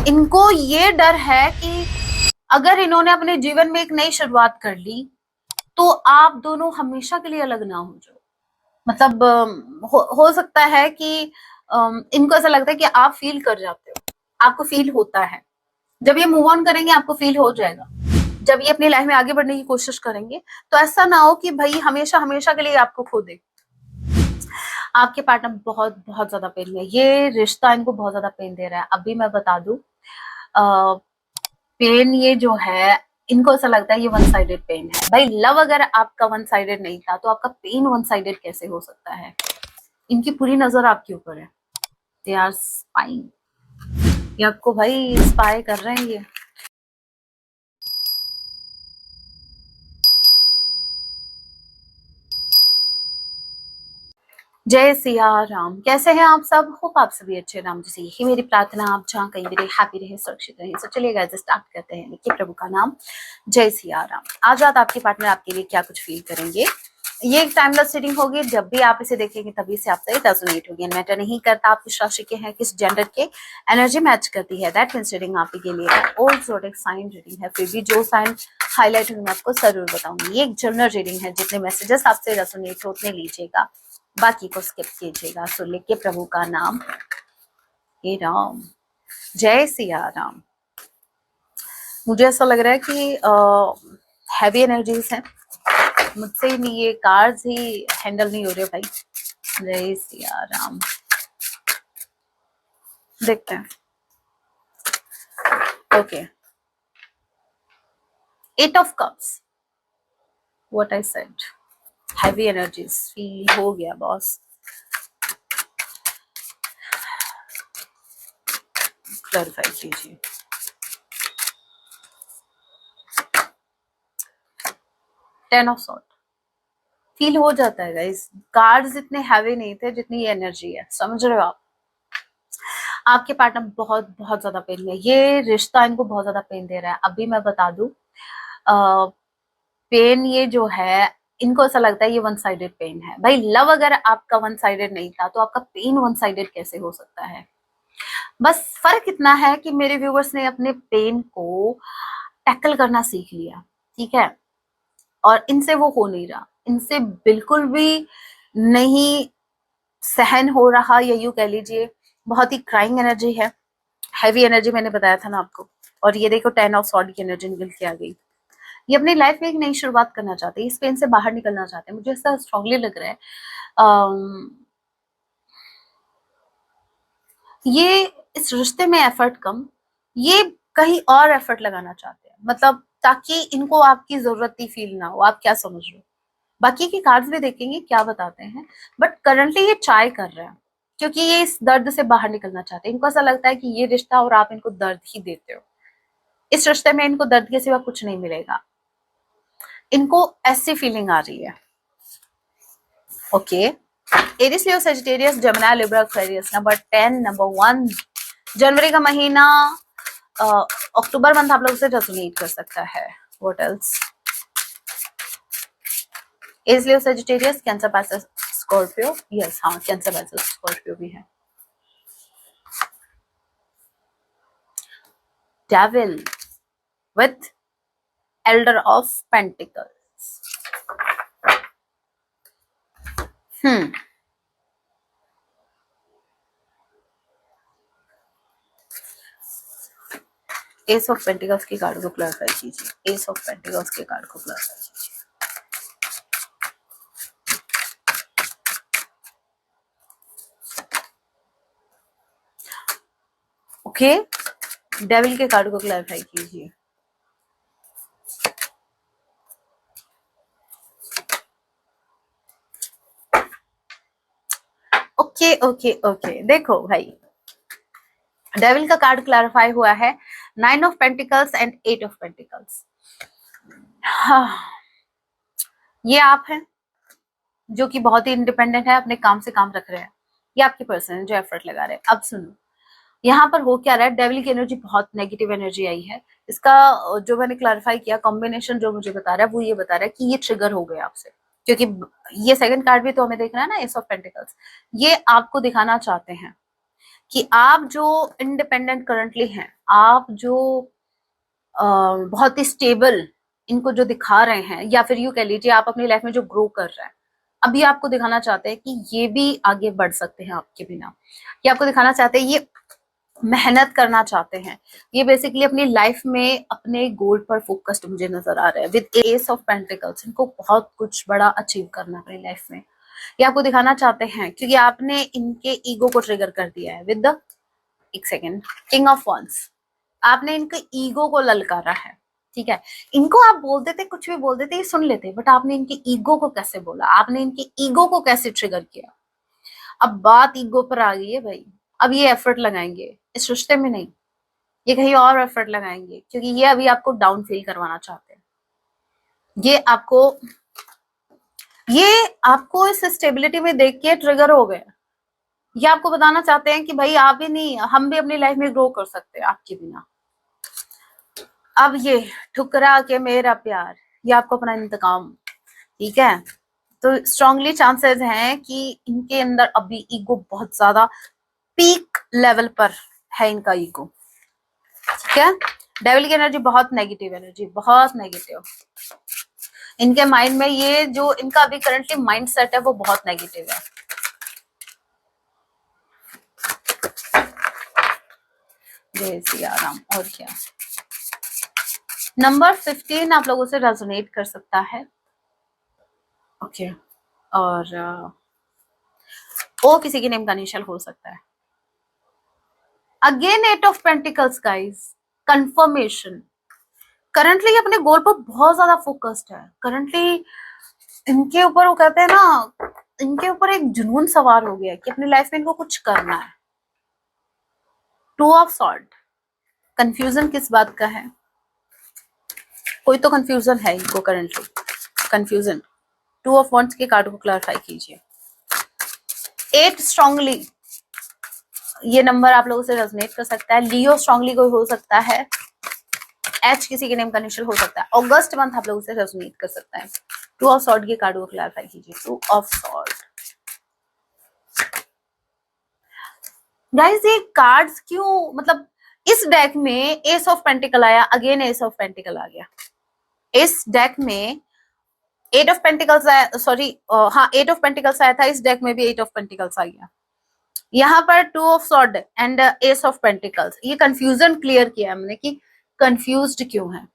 इनको ये डर है कि अगर इन्होंने अपने जीवन में एक नई शुरुआत कर ली तो आप दोनों हमेशा के लिए अलग ना हो जाओ। मतलब हो सकता है कि इनको ऐसा लगता है कि आप फील कर जाते हो, आपको फील होता है। जब ये मूव ऑन करेंगे आपको फील हो जाएगा। जब ये अपनी लाइफ में आगे बढ़ने की कोशिश करेंगे तो ऐसा ना हो कि भाई हमेशा हमेशा के लिए आपको खो दे। आपके पार्टनर बहुत बहुत ज्यादा पेन में, ये रिश्ता इनको बहुत ज्यादा पेन दे रहा है। अभी मैं बता दूं, पेन ये जो है, इनको ऐसा लगता है ये वन साइडेड पेन है। भाई लव अगर आपका वन साइडेड नहीं था तो आपका पेन वन साइडेड कैसे हो सकता है? इनकी पूरी नजर आपके ऊपर है। दे आर स्पाइंग, ये आपको भाई स्पाई कर रहे हैं ये। जय सिया राम। कैसे हैं आप सब? होप आप सभी अच्छे। राम जी से यही मेरी प्रार्थना, आप जहाँ कहीं भी रहे हैप्पी रहे, सुरक्षित रहे। तो चलिए गाइस स्टार्ट करते हैं। लिखिए प्रभु का नाम। जय सिया राम। आज रात आपके पार्टनर आपके लिए क्या कुछ फील करेंगे। ये एक टाइमलेस रीडिंग होगी, जब भी आप इसे देखेंगे तभी से आपसे रेजोनेट होगी। मैटर नहीं करता आप किस राशि के हैं, किस जेंडर के, एनर्जी मैच करती है। दैट मींस रीडिंग आपके लिए ऑल ज़ोडिएक साइन रीडिंग है। फिर भी जो साइन हाईलाइट होंगे मैं आपको जरूर बताऊंगी। ये एक जनरल रीडिंग है, जितने मैसेजेस आपसे रेजोनेट हो उतने लीजिएगा, बाकी को स्किप कीजिएगा। सो लिखिए प्रभु का नाम। हे राम। जय सिया राम। मुझे ऐसा लग रहा है कि हैवी एनर्जीज हैं, मुझसे ही नहीं, ये कार्ड्स ही हैंडल नहीं हो रहे भाई। जय सिया राम। देखते हैं। Okay, 8 of cups, what I said, heavy energies feel हो गया बॉस। क्लैरिफाई कीजिए। 10 ऑफ सॉर्ड फील हो जाता है गाइस। कार्ड्स इतने हैवी नहीं थे जितनी ये एनर्जी है, समझ रहे हो आप? आपके पार्टनर बहुत बहुत ज्यादा पेन में, ये रिश्ता इनको बहुत ज्यादा पेन दे रहा है। अभी मैं बता दूं, पेन ये जो है, इनको ऐसा लगता है ये वन साइडेड पेन है। भाई लव अगर आपका वन साइडेड नहीं था तो आपका पेन वन साइडेड कैसे हो सकता है? बस फर्क इतना है कि मेरे व्यूवर्स ने अपने पेन को टैकल करना सीख लिया, ठीक है, और इनसे वो हो नहीं रहा, इनसे बिल्कुल भी नहीं सहन हो रहा, या यूं कह लीजिए बहुत ही क्राइंग एनर्जी है, हैवी एनर्जी मैंने बताया था ना आपको। और ये देखो 10 ऑफ सॉर्ड की एनर्जी निकल के आ गई। ये अपनी लाइफ में एक नई शुरुआत करना चाहते हैं, इस पेन से बाहर निकलना चाहते हैं, मुझे ऐसा स्ट्रांगली लग रहा है। ये इस रिश्ते में एफर्ट कम, ये कहीं और एफर्ट लगाना चाहते हैं, मतलब ताकि इनको आपकी जरूरत ही फील ना हो। आप क्या समझ रहे हो? बाकी के कार्ड्स भी देखेंगे क्या बताते हैं, बट करंटली ये ट्राई कर रहे हैं क्योंकि ये इस दर्द से बाहर निकलना चाहते हैं। इनको ऐसा लगता है कि ये रिश्ता और आप इनको दर्द ही देते हो, इस रिश्ते में इनको दर्द के सिवा कुछ नहीं मिलेगा, इनको ऐसी फीलिंग आ रही है। Okay, Aries Leo Sagittarius Gemini Libra Aquarius. Number 10, number 1, जनवरी का महीना, अक्टूबर मंथ आप लोग से रेजोनेट कर सकता है। What else? Aries Leo Sagittarius, cancer Pisces Scorpio. Yes, हाँ, कैंसर पाइसेस स्कॉर्पियो भी है। Devil with elder of pentacles. S of pentacles के कार्ड को क्लैरिफाई कीजिए। एस ऑफ पेंटिकल्स के कार्ड को क्लैरिफाई कीजिए। ओके, डेविल के कार्ड को क्लैरिफाई कीजिए। ओके ओके ओके, देखो भाई, डेविल का कार्ड क्लैरिफाई हुआ है, 9 of pentacles and 8 of pentacles. ये आप हैं जो कि बहुत ही इंडिपेंडेंट है, अपने काम से काम रख रहे हैं। ये आपके पर्सन है जो एफर्ट लगा रहे हैं। अब सुनो, यहाँ पर हो क्या रहा है, डेविल की एनर्जी बहुत नेगेटिव एनर्जी आई है। इसका जो मैंने क्लैरिफाई किया, कॉम्बिनेशन जो मुझे बता रहा है वो ये बता रहा है कि ये ट्रिगर हो गया आपसे, क्योंकि ये सेकंड कार्ड भी तो हमें देखना है ना, एस ऑफ पेंटिकल्स। ये आपको दिखाना चाहते हैं कि आप जो इंडिपेंडेंट करंटली हैं, आप जो बहुत ही स्टेबल इनको जो दिखा रहे हैं, या फिर यूं कह लीजिए आप अपनी लाइफ में जो ग्रो कर रहे हैं, अभी आपको दिखाना चाहते हैं कि ये भी आगे बढ़ सकते हैं आपके बिना। ये आपको दिखाना चाहते हैं, ये मेहनत करना चाहते हैं, ये बेसिकली अपनी लाइफ में अपने गोल पर फोकस्ड मुझे नजर आ रहा है विद एस ऑफ पेंटिकल्स। इनको बहुत कुछ बड़ा अचीव करना अपनी लाइफ में, ये आपको दिखाना चाहते हैं, क्योंकि आपने इनके ईगो को ट्रिगर कर दिया है विद द, एक सेकेंड, किंग ऑफ वॉन्ड्स। आपने इनके ईगो को ललकारा है, ठीक है। इनको आप बोल देते, कुछ भी बोल देते, ये सुन लेते, बट आपने इनके ईगो को कैसे बोला, आपने इनके ईगो को कैसे ट्रिगर किया। अब बात ईगो पर आ गई है भाई। अब ये एफर्ट लगाएंगे इस रिश्ते में नहीं, ये कहीं और एफर्ट लगाएंगे, क्योंकि ये अभी आपको डाउन फील करवाना चाहते हैं। ये आपको इस स्टेबिलिटी में देख के ट्रिगर हो गए। ये आपको बताना चाहते हैं कि भाई आप ही नहीं, हम भी अपनी लाइफ में ग्रो कर सकते हैं आपके बिना। अब ये ठुकरा के मेरा प्यार, ये आपको अपना इंतकाम, ठीक है। तो स्ट्रांगली चांसेस हैं कि इनके अंदर अभी ईगो बहुत ज्यादा पीक लेवल पर है, इनका ईगो, ठीक है। डेविल की एनर्जी बहुत नेगेटिव एनर्जी, बहुत नेगेटिव। इनके माइंड में ये जो इनका अभी करंटली माइंड सेट है वो बहुत नेगेटिव है। जय सिया राम। और क्या, नंबर 15 आप लोगों से रेजोनेट कर सकता है, ओके। और ओ किसी के नेम का इनिशियल हो सकता है। Again 8 of pentacles guys, confirmation. Currently अपने गोल पर बहुत ज्यादा फोकस्ड है। करंटली इनके ऊपर, वो कहते हैं ना, इनके ऊपर एक जुनून सवार हो गया है कि अपनी लाइफ में इनको कुछ करना है। 2 ऑफ सॉर्ड, कंफ्यूजन किस बात का है, कोई तो कंफ्यूजन है इनको करंटली, कंफ्यूजन। 2 ऑफ वॉन्ड्स के कार्ड को क्लैरिफाई कीजिए। 8 स्ट्रांगली, ये नंबर आप लोगों से रेजोनेट कर सकता है। लियो स्ट्रांगली कोई हो सकता है, एच किसी के नेम का इनिशियल हो सकता है। अगस्त मंथ आप लोगों से रेजोनेट कर सकता है। 2 ऑफ सॉर्ड के कार्ड को क्लैरिफाई कीजिए। 2 ऑफ सॉर्ड गाइस, ये कार्ड्स क्यों, मतलब इस डेक में एस ऑफ पेंटिकल आया, अगेन एस ऑफ पेंटिकल आ गया। इस डेक में 8 ऑफ पेंटिकल्स आया, सॉरी हाँ 8 ऑफ पेंटिकल्स आया था, इस डेक में भी 8 ऑफ पेंटिकल्स आ गया। यहाँ पर 2 of sword and S of pentacles. ये कंफ्यूजन क्लियर किया हमने कि कंफ्यूज्ड क्यों है।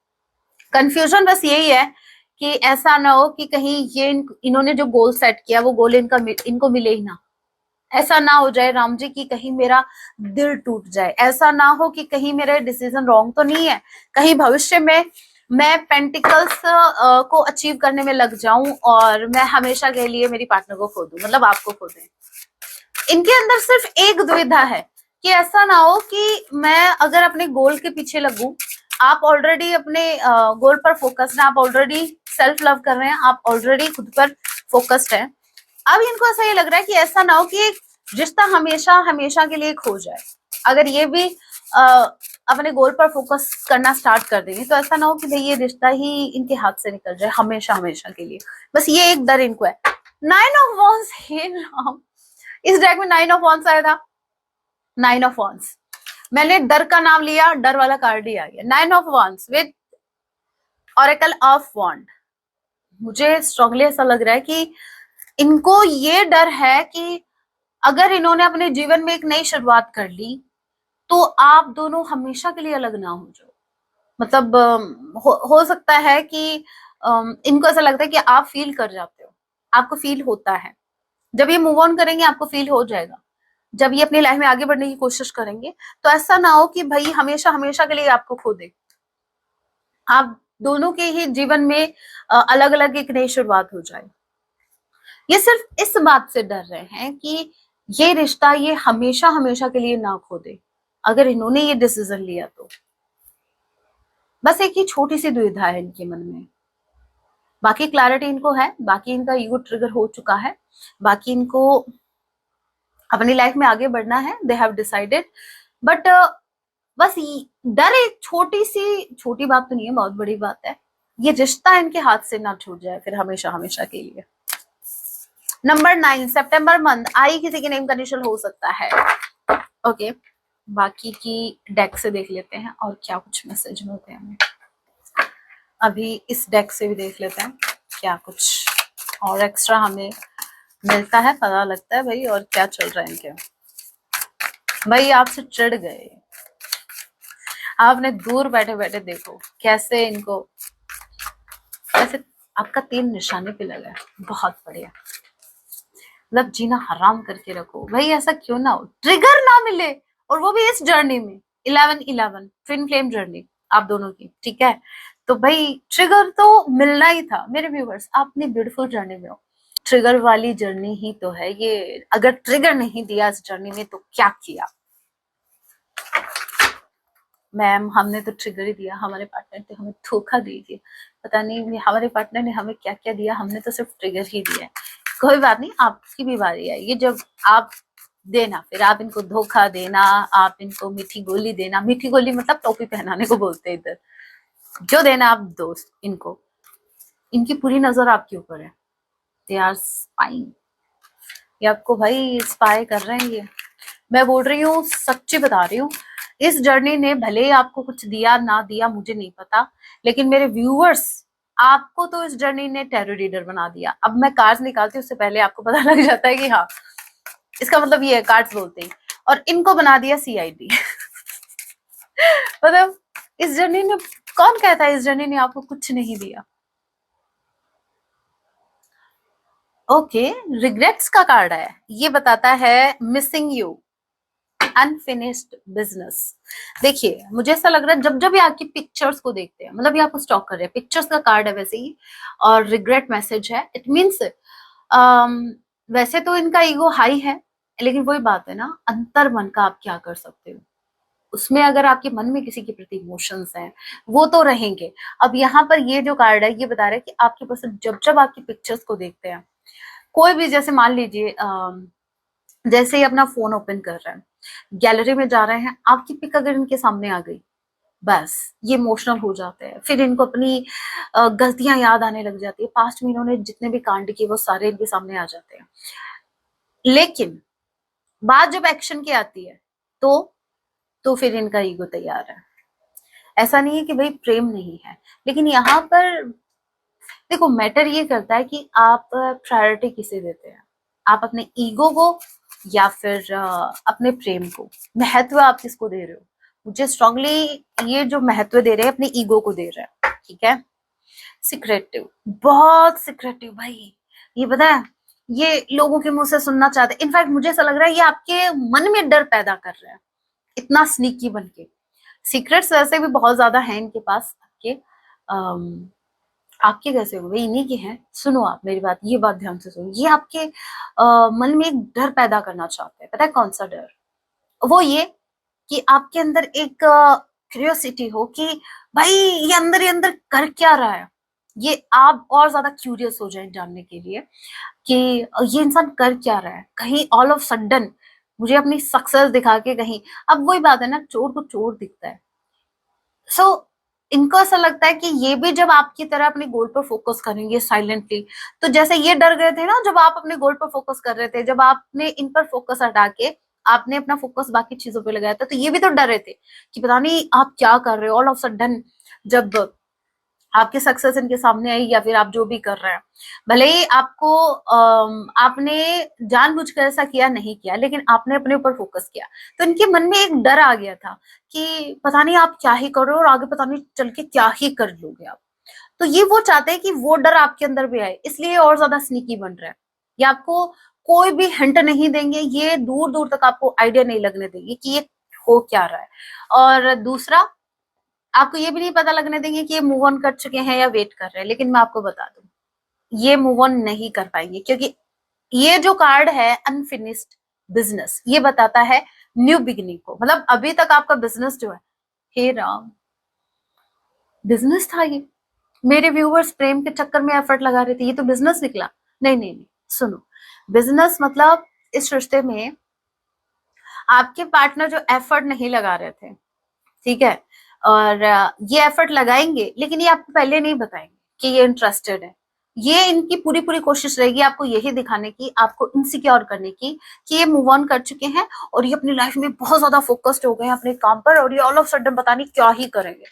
कंफ्यूजन बस यही है कि ऐसा ना हो कि कहीं ये इन्होंने जो गोल सेट किया वो गोल इनको मिले ही ना। ऐसा ना हो जाए राम जी कि कहीं मेरा दिल टूट जाए, ऐसा ना हो कि कहीं मेरा डिसीजन रॉन्ग तो नहीं है, कहीं भविष्य में मैं पेंटिकल्स को अचीव करने में लग जाऊं और मैं हमेशा के लिए मेरी पार्टनर को खो दूं, मतलब आपको खो दें। इनके अंदर सिर्फ एक दुविधा है कि ऐसा ना हो कि मैं अगर अपने गोल के पीछे लगूं, आप ऑलरेडी अपने गोल पर फोकस्ड हैं, आप ऑलरेडी सेल्फ लव कर रहे हैं, आप ऑलरेडी खुद पर फोकस्ड हैं। अब इनको ऐसा ये लग रहा है कि ऐसा ना हो कि एक रिश्ता हमेशा हमेशा के लिए खो जाए। अगर ये भी अपने गोल पर फोकस करना स्टार्ट कर देंगे तो ऐसा ना हो कि भाई ये रिश्ता ही इनके हाथ से निकल जाए हमेशा हमेशा के लिए। बस ये एक डर इनको है। 9 ऑफ वॉन्ड्स, हे राम, इस डेक में 9 ऑफ वॉन्ड्स आया था। 9 ऑफ वॉन्ड्स, मैंने डर का नाम लिया, डर वाला कार्ड ही आ गया। 9 of wands with oracle of wand. मुझे स्ट्रांगली ऐसा लग रहा है कि इनको ये डर है कि अगर इन्होंने अपने जीवन में एक नई शुरुआत कर ली तो आप दोनों हमेशा के लिए अलग ना हो जाओ। मतलब हो सकता है कि इनको ऐसा लगता है कि आप फील कर जाते हो, आपको फील होता है। जब ये मूव ऑन करेंगे आपको फील हो जाएगा। जब ये अपनी लाइफ में आगे बढ़ने की कोशिश करेंगे तो ऐसा ना हो कि भाई हमेशा हमेशा के लिए आपको खो दे। आप दोनों के ही जीवन में अलग अलग एक नई शुरुआत हो जाए। ये सिर्फ इस बात से डर रहे हैं कि ये रिश्ता ये हमेशा हमेशा के लिए ना खो दे अगर इन्होंने ये डिसीजन लिया तो। बस एक ही छोटी सी दुविधा है इनके मन में, बाकी क्लैरिटी इनको है, बाकी इनका ईगो ट्रिगर हो चुका है, बाकी इनको अपनी लाइफ में आगे बढ़ना है, दे हैव डिसाइडेड। बट बस डर एक छोटी बात तो नहीं है, बहुत बड़ी बात है। ये रिश्ता इनके हाथ से ना छूट जाए फिर हमेशा हमेशा के लिए। नंबर 9 सितंबर मंथ, आई किसी के नेम का इनिशियल हो सकता है। ओके, बाकी की डेक से देख लेते हैं और क्या कुछ मैसेज मिलते हैं हमें। अभी इस डेक से भी देख लेते हैं क्या कुछ और एक्स्ट्रा हमें मिलता है, पता लगता है भाई और क्या चल रहा है इनके। भाई आपसे चिढ़ गए, आपने दूर बैठे बैठे देखो कैसे इनको, कैसे आपका तीन निशाने पे लगा है। बहुत बढ़िया, मतलब जीना हराम करके रखो भाई, ऐसा क्यों ना हो, ट्रिगर ना मिले, और वो भी इस जर्नी में 11-11 ट्विन फ्लेम जर्नी आप दोनों की, ठीक है। तो भाई ट्रिगर तो मिलना ही था मेरे व्यूवर्स, आप अपनी ब्यूटीफुल जर्नी में हो, ट्रिगर वाली जर्नी ही तो है ये। अगर ट्रिगर नहीं दिया इस जर्नी में तो क्या किया मैम, हमने तो ट्रिगर ही दिया, हमारे पार्टनर ने हमें धोखा दे दिया, पता नहीं हमारे पार्टनर ने हमें क्या क्या दिया, हमने तो सिर्फ ट्रिगर ही दिया है। कोई बात नहीं, आपकी भी बारी आएगी जब आप देना, फिर आप इनको धोखा देना, आप इनको मीठी गोली देना, मीठी गोली मतलब टोपी पहनाने को बोलते हैं इधर, जो देना आप दोस्त इनको, इनकी पूरी नजर आपके ऊपर है, दे आर स्पाइंग, ये आपको भाई स्पाई कर रहे हैं ये, मैं बोल रही हूँ, सच्ची बता रही हूँ। इस जर्नी ने भले ही आपको कुछ दिया ना दिया मुझे नहीं पता, लेकिन मेरे व्यूअर्स, आपको तो इस जर्नी ने टेरो रीडर बना दिया। अब मैं कार्ड्स निकालती हूँ उससे पहले आपको पता लग जाता है कि हाँ, इसका मतलब ये है, कार्ड्स बोलते हैं, और इनको बना दिया सीआईडी। मतलब इस जर्नी ने, कौन कहता है इस जर्नी ने आपको कुछ नहीं दिया। ओके, रिग्रेट्स का कार्ड है, ये बताता है मिसिंग यू, अनफिनिश्ड बिजनेस। देखिए मुझे ऐसा लग रहा है जब जब ये आपकी पिक्चर्स को देखते हैं, मतलब ये आपको स्टॉक कर रहे हैं, पिक्चर्स का कार्ड है वैसे ही, और रिग्रेट मैसेज है, इट मीन्स वैसे तो इनका ईगो हाई है, लेकिन वही बात है ना, अंतर मन का आप क्या कर सकते हो, उसमें अगर आपके मन में किसी के प्रति इमोशंस हैं वो तो रहेंगे। अब यहाँ पर ये जो कार्ड है ये बता रहा है कि आपके पर्सन जब जब आपकी पिक्चर्स को देखते हैं, कोई भी, जैसे मान लीजिए जैसे ही अपना फोन ओपन कर रहे हैं, गैलरी में जा रहे हैं, आपकी पिक अगर इनके सामने आ गई, बस ये इमोशनल हो जाते हैं, फिर इनको अपनी गलतियां याद आने लग जाती है, पास्ट में इन्होंने जितने भी कांड किए वो सारे इनके सामने आ जाते हैं। लेकिन बात जब एक्शन की आती है तो फिर इनका ईगो तैयार है। ऐसा नहीं है कि भाई प्रेम नहीं है, लेकिन यहाँ पर देखो मैटर ये करता है कि आप प्रायोरिटी किसे देते हैं, आप अपने ईगो को या फिर अपने प्रेम को, महत्व आप किसको दे रहे हो। मुझे स्ट्रांगली ये जो महत्व दे रहे हैं अपने ईगो को दे रहे हैं, ठीक है। सिक्रेटिव, बहुत सिक्रेटिव भाई, ये पता है, ये लोगों के मुंह से सुनना चाहते हैं, इनफैक्ट मुझे ऐसा लग रहा है ये आपके मन में डर पैदा कर रहे हैं, इतना स्नीकी बन के। सीक्रेट्स वैसे भी बहुत ज्यादा है इनके पास, आपके कैसे हो भाई, इन्हीं के हैं। सुनो आप मेरी बात, ये बात ध्यान से सुनो, ये आपके मन में एक डर पैदा करना चाहते हैं, पता है कौन सा डर, वो ये कि आपके अंदर एक क्यूरियोसिटी हो कि भाई ये अंदर कर क्या रहा है, ये आप और ज्यादा क्यूरियस हो जाए जानने के लिए कि ये इंसान कर क्या रहा है, कहीं ऑल ऑफ सडन मुझे अपनी सक्सेस दिखा के कहीं, अब वही बात है ना, चोर को चोर दिखता है। सो इनको ऐसा लगता है कि ये भी जब आपकी तरह अपने गोल पर फोकस करेंगे साइलेंटली, तो जैसे ये डर गए थे ना जब आप अपने गोल पर फोकस कर रहे थे, जब आपने इन पर फोकस हटा के आपने अपना फोकस बाकी चीजों पे लगाया था, तो ये भी तो डर रहे थे कि पता नहीं आप क्या कर रहे हो, ऑल ऑफ सडन जब आपकी सक्सेस इनके सामने आई या फिर आप जो भी कर रहे हैं, भले ही आपको आपने जानबूझकर ऐसा किया नहीं किया, लेकिन आपने अपने ऊपर फोकस किया, तो इनके मन में एक डर आ गया था कि पता नहीं आप क्या ही करो और आगे पता नहीं चल के क्या ही कर लोगे आप। तो ये वो चाहते हैं कि वो डर आपके अंदर भी आए, इसलिए और ज्यादा स्नीकी बन रहा है। ये आपको कोई भी हिंट नहीं देंगे, ये दूर दूर तक आपको आइडिया नहीं लगने देंगे कि ये हो क्या रहा है। और दूसरा, आपको ये भी नहीं पता लगने देंगे कि ये मूव ऑन कर चुके हैं या वेट कर रहे हैं, लेकिन मैं आपको बता दूं ये मूव ऑन नहीं कर पाएंगे, क्योंकि ये जो कार्ड है अनफिनिश्ड बिजनेस, ये बताता है न्यू बिगिनिंग को, मतलब अभी तक आपका बिजनेस जो है, हे राम, बिजनेस था ये, मेरे व्यूवर्स प्रेम के चक्कर में एफर्ट लगा रहे थे, ये तो बिजनेस निकला। नहीं नहीं नहीं, सुनो, बिजनेस मतलब इस रिश्ते में आपके पार्टनर जो एफर्ट नहीं लगा रहे थे, ठीक है, और ये एफर्ट लगाएंगे, लेकिन ये आपको पहले नहीं बताएंगे कि ये इंटरेस्टेड है, ये इनकी पूरी पूरी कोशिश रहेगी आपको यही दिखाने की, आपको इनसिक्योर करने की कि ये मूव ऑन कर चुके हैं और ये अपनी लाइफ में बहुत ज्यादा फोकस्ड हो गए हैं अपने काम पर, और ये ऑल ऑफ सडन पता नहीं क्या ही करेंगे।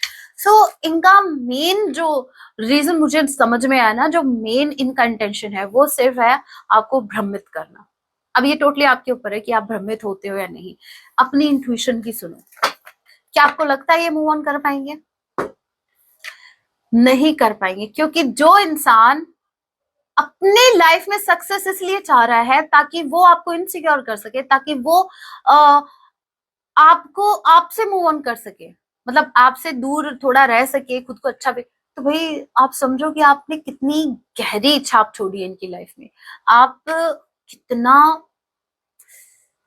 इनका मेन जो रीजन मुझे समझ में आया ना, जो मेन इनका इंटेंशन है वो सिर्फ है आपको भ्रमित करना। अब ये टोटली आपके ऊपर है कि आप भ्रमित होते हो या नहीं। अपनी इंट्यूशन की सुनो। क्या आपको लगता है ये मूव ऑन कर पाएंगे? नहीं कर पाएंगे, क्योंकि जो इंसान अपने लाइफ में सक्सेस इसलिए चाह रहा है ताकि वो आपको इनसिक्योर कर सके, ताकि वो आ, आपको आपसे मूव ऑन कर सके, मतलब आपसे दूर थोड़ा रह सके, खुद को अच्छा भी। तो भाई आप समझो कि आपने कितनी गहरी छाप छोड़ी है इनकी लाइफ में। आप कितना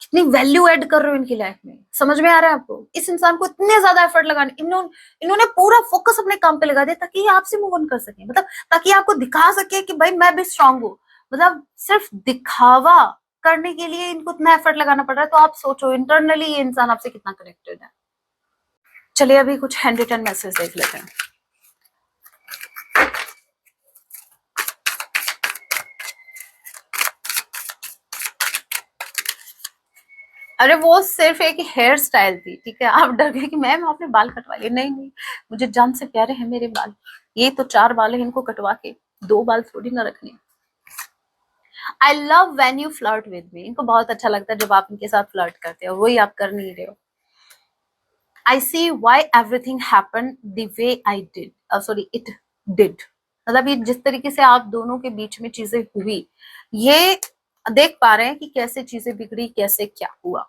कितनी वैल्यू ऐड कर रहे हो इनकी लाइफ में, समझ में आ रहा है आपको? इस इंसान को इतने ज्यादा एफर्ट लगाने, इन्होंने पूरा फोकस अपने काम पे लगा दिया ताकि ये आपसे मूव ऑन कर सके, मतलब ताकि आपको दिखा सके कि भाई मैं भी स्ट्रांग हूँ। मतलब सिर्फ दिखावा करने के लिए इनको इतना एफर्ट लगाना पड़ रहा है। तो आप सोचो इंटरनली ये इंसान आपसे कितना कनेक्टेड है। चलिए अभी कुछ हैंड रिटन मैसेज देख लेते हैं। अरे वो सिर्फ एक हेयर स्टाइल थी, ठीक है। आप डर गए कि मैम आपने बाल कटवा लिए। नहीं नहीं, मुझे जान से प्यारे हैं मेरे बाल। ये तो 4 बाल है, इनको कटवा के 2 बाल थोड़ी ना रखने। I love when you flirt with me. इनको बहुत अच्छा लगता है जब आप इनके साथ फ्लर्ट करते हो, वही आप कर नहीं रहे हो। I see why everything happen the way I did, sorry it did. मतलब ये जिस तरीके से आप दोनों के बीच में चीजें हुई, ये देख पा रहे हैं कि कैसे चीजें बिगड़ी, कैसे क्या हुआ।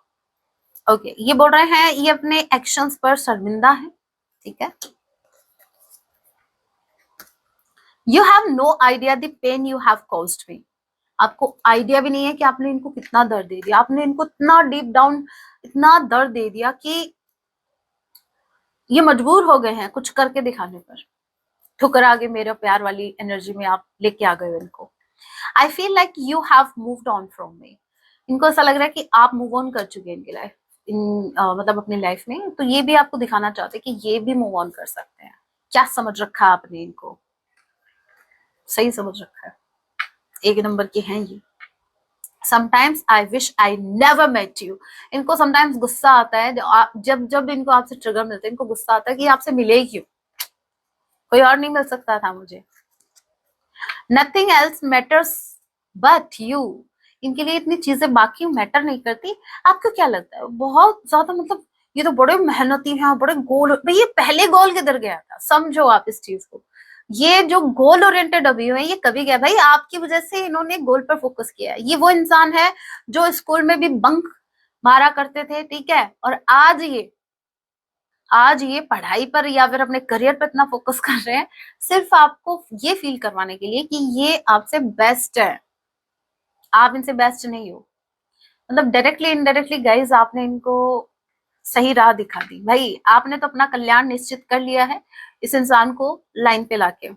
ओके ये बोल रहे हैं ये अपने एक्शंस पर शर्मिंदा है, ठीक है। You have no idea the pain you have caused me. आपको आइडिया भी नहीं है कि आपने इनको कितना दर्द दे दिया। आपने इनको इतना डीप डाउन इतना दर्द दे दिया कि ये मजबूर हो गए हैं कुछ करके दिखाने पर। ठुकरा के मेरे प्यार वाली एनर्जी में आप लेके आ गए हो इनको। I feel like you have moved on from me. इनको ऐसा लग रहा है कि आप मूव ऑन कर चुके हैं इनकी लाइफ, मतलब अपनी लाइफ में। तो ये भी आपको दिखाना चाहते हैं कि ये भी मूव ऑन कर सकते हैं। क्या समझ रखा है आपने इनको? सही समझ रखा है, एक नंबर के हैं ये। Sometimes I wish I never met you. इनको समटाइम्स गुस्सा आता है जब जब इनको आपसे ट्रिगर मिलते हैं, इनको गुस्सा आता है कि आपसे मिले ही क्यों, कोई और नहीं मिल सकता था मुझे। Nothing else matters but you. इनके लिए इतनी चीजें बाकी मैटर नहीं करती। आपको क्या लगता है बहुत ज्यादा, मतलब ये तो बड़े मेहनती हैं, बड़े गोल, भाई ये पहले गोल किधर गया था, समझो आप इस चीज को। ये जो गोल ओरिएंटेड अभी हुए हैं ये कभी गया? भाई आपकी वजह से इन्होंने गोल पर फोकस किया है। ये वो इंसान है जो स्कूल में भी बंक मारा करते थे, ठीक है, और आज ये पढ़ाई पर या फिर अपने करियर पर इतना फोकस कर रहे हैं सिर्फ आपको ये फील करवाने के लिए कि ये आपसे बेस्ट है। आप इनसे बेस्ट नहीं हो। मतलब डायरेक्टली इनडायरेक्टली गाइज आपने इनको सही राह दिखा दी। भाई आपने तो अपना कल्याण निश्चित कर लिया है इस इंसान को लाइन पे लाके।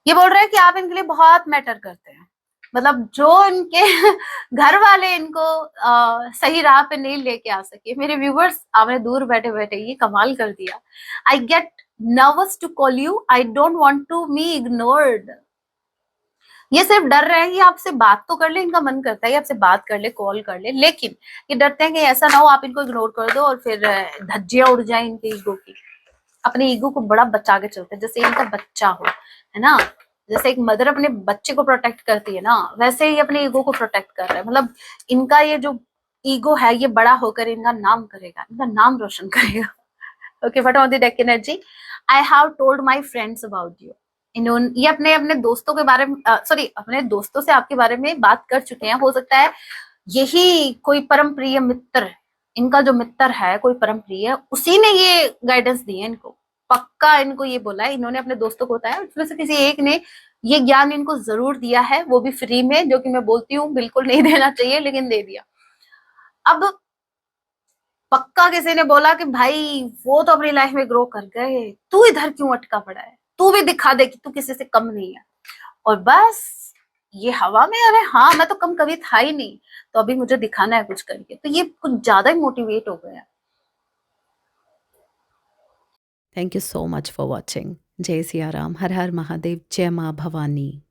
ये बोल रहे हैं कि आप इनके लिए बहुत मैटर करते हैं। मतलब जो इनके घर वाले इनको सही राह पे नहीं लेके आ सके। मेरे व्यूवर्स आपने दूर बैठे बैठे ये कमाल कर दिया। I get nervous to call you, I don't want to me ignored. ये सिर्फ डर रहे हैं कि आपसे बात तो कर ले, इनका मन करता है आपसे बात कर ले, कॉल कर ले, लेकिन ये डरते हैं कि ऐसा ना हो आप इनको इग्नोर कर दो और फिर धज्जियां उड़ जाए इनके ईगो की। अपने ईगो को बड़ा बचा के चलते हैं जैसे इनका बच्चा हो, है ना। जैसे एक मदर अपने बच्चे को प्रोटेक्ट करती है ना, वैसे ही अपने ईगो को प्रोटेक्ट कर रहा है। मतलब इनका ये जो ईगो है ये बड़ा होकर इनका नाम करेगा, इनका नाम रोशन करेगा। Okay but on the deck energy, I have told my friends about you. इन्होंने ये अपने अपने दोस्तों के बारे में, सॉरी अपने दोस्तों से आपके बारे में बात कर चुके हैं। हो सकता है यही कोई परम प्रिय मित्र, इनका जो मित्र है कोई परम प्रिय, उसी ने ये गाइडेंस दी है इनको। पक्का इनको ये बोला है, इन्होंने अपने दोस्तों को बताया, उसमें से किसी एक ने ये ज्ञान इनको जरूर दिया है, वो भी फ्री में, जो कि मैं बोलती हूँ बिल्कुल नहीं देना चाहिए लेकिन दे दिया। अब पक्का किसी ने बोला कि भाई वो तो अपनी लाइफ में ग्रो कर गए, तू इधर क्यों अटका पड़ा है, तू भी दिखा दे कि तू किसी से कम नहीं है। और बस ये हवा में, अरे हाँ मैं तो कम कभी था ही नहीं, तो अभी मुझे दिखाना है कुछ करके। तो ये कुछ ज्यादा ही मोटिवेट हो गया। Thank you so much for watching. जय सिया राम, हर हर महादेव, जय माँ भवानी।